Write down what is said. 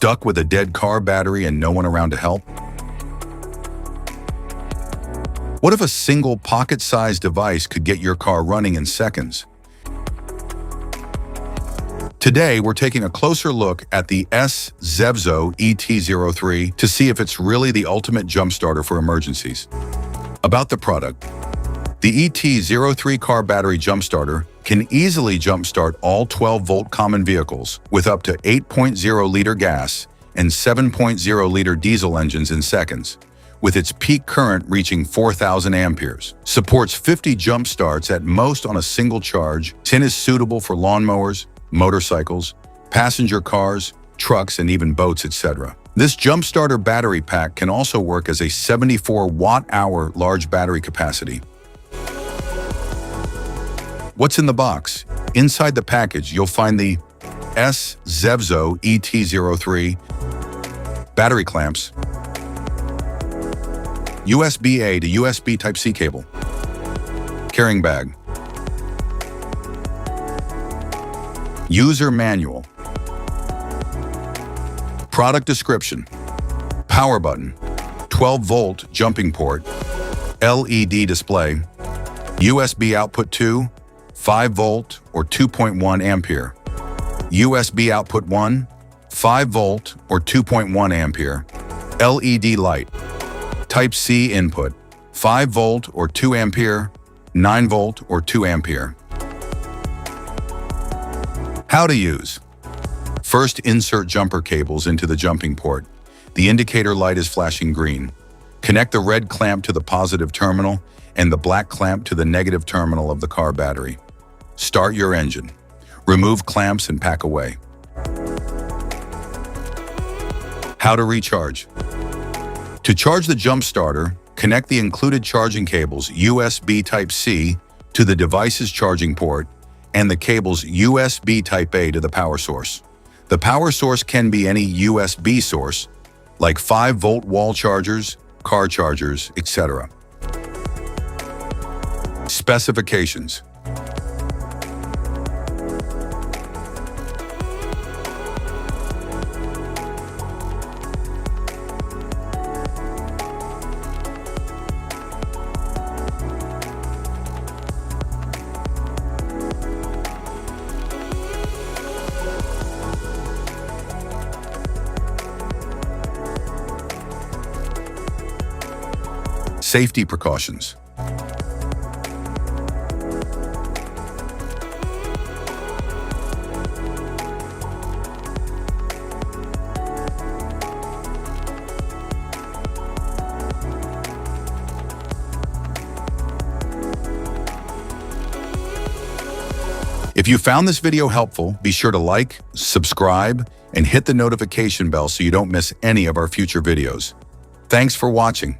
Stuck with a dead car battery and no one around to help? What if a single pocket-sized device could get your car running in seconds? Today, we're taking a closer look at the S ZEVZO ET03 to see if it's really the ultimate jump starter for emergencies. About the product. The ET03 car battery jump starter can easily jumpstart all 12-volt common vehicles with up to 8.0-liter gas and 7.0-liter diesel engines in seconds, with its peak current reaching 4,000 amperes. Supports 50 jump starts at most on a single charge. Tin is suitable for lawnmowers, motorcycles, passenger cars, trucks, and even boats, etc. This jump starter battery pack can also work as a 74 watt-hour large battery capacity. What's in the box? Inside the package, you'll find the S ZEVZO ET03 battery clamps, USB-A to USB Type-C cable, carrying bag, user manual, product description, power button, 12-volt jumping port, LED display, USB output 2, 5-volt or 2.1 ampere, USB output 1, 5-volt or 2.1 ampere, LED light, Type-C input, 5-volt or 2 ampere, 9-volt or 2 ampere. How to use. First, insert jumper cables into the jumping port. The indicator light is flashing green. Connect the red clamp to the positive terminal and the black clamp to the negative terminal of the car battery. Start your engine. Remove clamps and pack away. How to recharge. To charge the jump starter, connect the included charging cables USB Type-C to the device's charging port and the cables USB Type-A to the power source. The power source can be any USB source, like 5-volt wall chargers, car chargers, etc. Specifications. Safety precautions. If you found this video helpful, be sure to like, subscribe, and hit the notification bell so you don't miss any of our future videos. Thanks for watching.